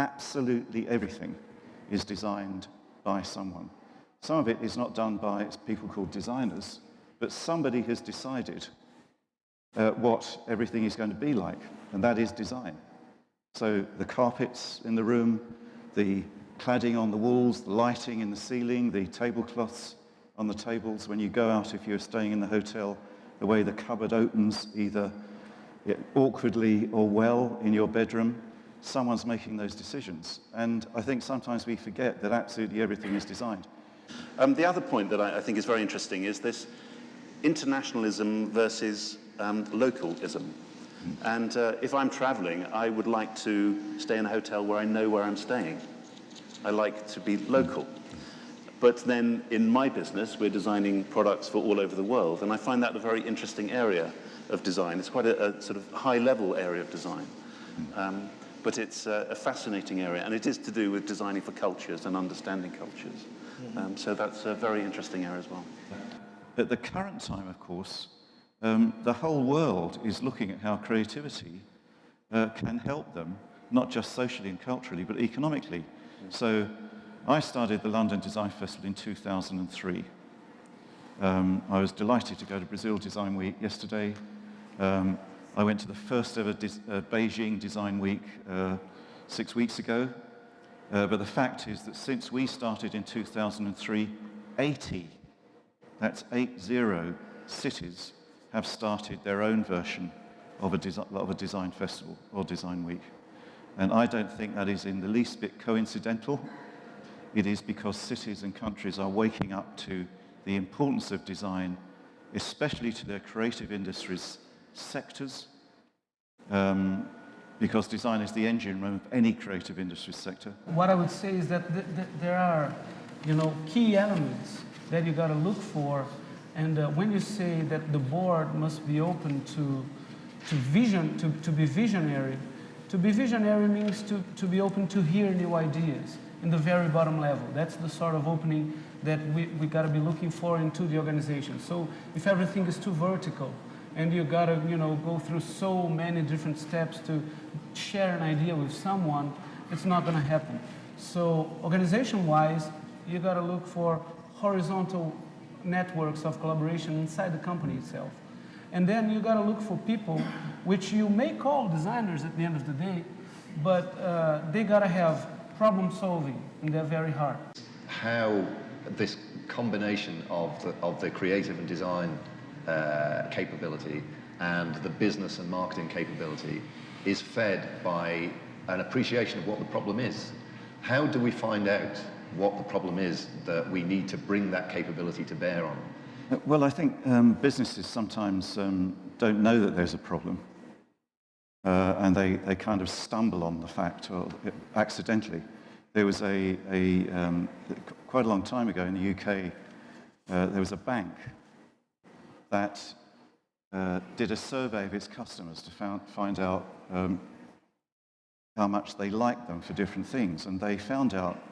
absolutely everything is designed by someone. Some of it is not done by people called designers, but somebody has decided what everything is going to be like, and that is design. So the carpets in the room, the cladding on the walls, the lighting in the ceiling, the tablecloths on the tables. When you go out, if you're staying in the hotel, the way the cupboard opens, either awkwardly or well in your bedroom, someone's making those decisions. And I think sometimes we forget that absolutely everything is designed. The other point that I think is very interesting is this internationalism versus localism. And if I'm traveling, I would like to stay in a hotel where I know where I'm staying. I like to be local. But then in my business, we're designing products for all over the world, and I find that a very interesting area of design. It's quite a sort of high-level area of design. But it's a fascinating area, and it is to do with designing for cultures and understanding cultures. So that's a very interesting area as well. At the current time, of course, the whole world is looking at how creativity can help them, not just socially and culturally, but economically. So I started the London Design Festival in 2003. I was delighted to go to Brazil Design Week yesterday. I went to the first ever Beijing Design Week 6 weeks ago. But the fact is that since we started in 2003, 80, that's 80 cities, have started their own version of a design festival or design week. And I don't think that is in the least bit coincidental. It is because cities and countries are waking up to the importance of design, especially to their creative industries sectors, because design is the engine room of any creative industry sector. What I would say is that there are, key elements that you got to look for, and when you say that the board must be open to vision, to be visionary. To be visionary means to be open to hear new ideas in the very bottom level. That's the sort of opening that we got to be looking for into the organization. So if everything is too vertical, and you got to, go through so many different steps to share an idea with someone, it's not going to happen. So organization-wise, you got to look for horizontal networks of collaboration inside the company itself. And then you got to look for people which you may call designers at the end of the day, but they got to have problem solving in their very heart. How this combination of the creative and design capability and the business and marketing capability is fed by an appreciation of what the problem is. How do we find out what the problem is that we need to bring that capability to bear on? Well, I think businesses sometimes don't know that there's a problem, and they kind of stumble on the fact, or accidentally. There was quite a long time ago in the UK, there was a bank that did a survey of its customers to find out how much they liked them for different things, and they found out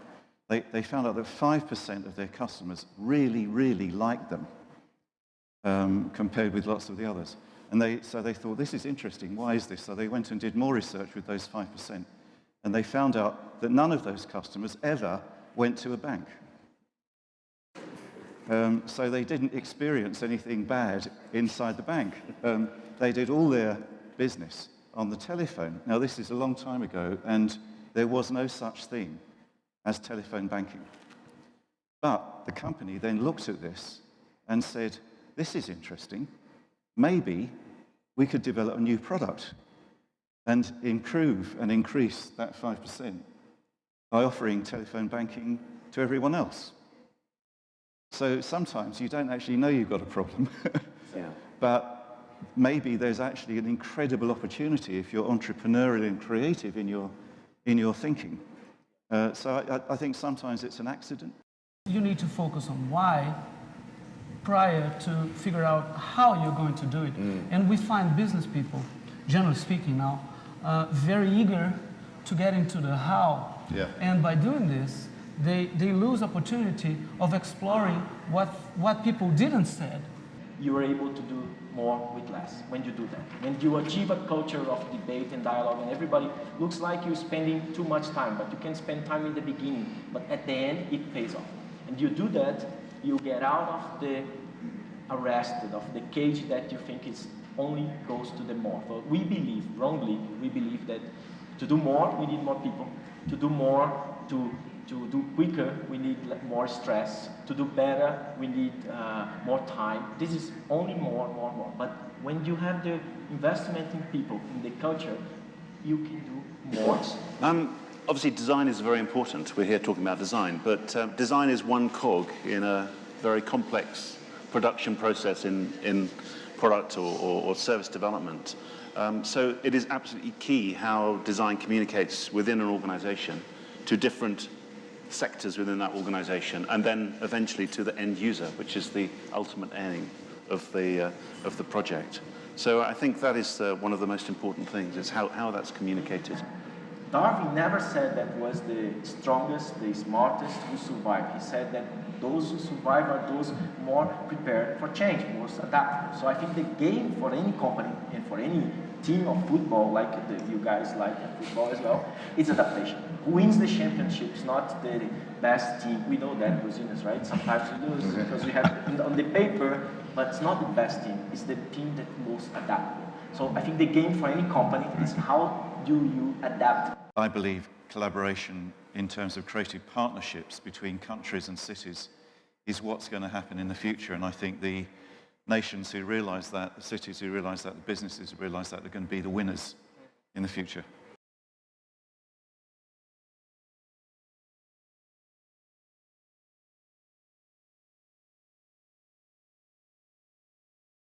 that 5% of their customers really, really liked them. Compared with lots of the others. And so they thought, this is interesting, why is this? So they went and did more research with those 5%, and they found out that none of those customers ever went to a bank. So they didn't experience anything bad inside the bank. They did all their business on the telephone. Now, this is a long time ago, and there was no such thing as telephone banking. But the company then looked at this and said, this is interesting. Maybe we could develop a new product and improve and increase that 5% by offering telephone banking to everyone else. So sometimes you don't actually know you've got a problem, but maybe there's actually an incredible opportunity if you're entrepreneurial and creative in your thinking. So I think sometimes it's an accident. You need to focus on why prior to figure out how you're going to do it. And we find business people, generally speaking now, very eager to get into the how. And by doing this, they lose opportunity of exploring what people didn't say. You were able to do more with less when you do that. When you achieve a culture of debate and dialogue and everybody looks like you're spending too much time, but you can spend time in the beginning, but at the end it pays off. And you do that, you get out of the arrested, of the cage that you think is only goes to the more. So we believe, wrongly, we believe that to do more, we need more people. To do more, to do quicker, we need more stress. To do better, we need more time. This is only more. But when you have the investment in people, in the culture, you can do more. Obviously, design is very important. We're here talking about design, but design is one cog in a very complex production process in product or service development. So it is absolutely key how design communicates within an organization to different sectors within that organization, and then eventually to the end user, which is the ultimate aim of the project. So I think that is one of the most important things, is how that's communicated. Darwin never said that was the strongest, the smartest who survived. He said that those who survive are those more prepared for change, more adaptable. So I think the game for any company and for any team of football, like you guys like football as well, is adaptation. Who wins the championship is not the best team. We know that, Brazilians, right? Sometimes we lose because we have on the paper, but it's not the best team. It's the team that's most adaptable. So I think the game for any company is how do you adapt? I believe collaboration in terms of creative partnerships between countries and cities is what's going to happen in the future. And I think the nations who realize that, the cities who realize that, the businesses who realize that are going to be the winners in the future.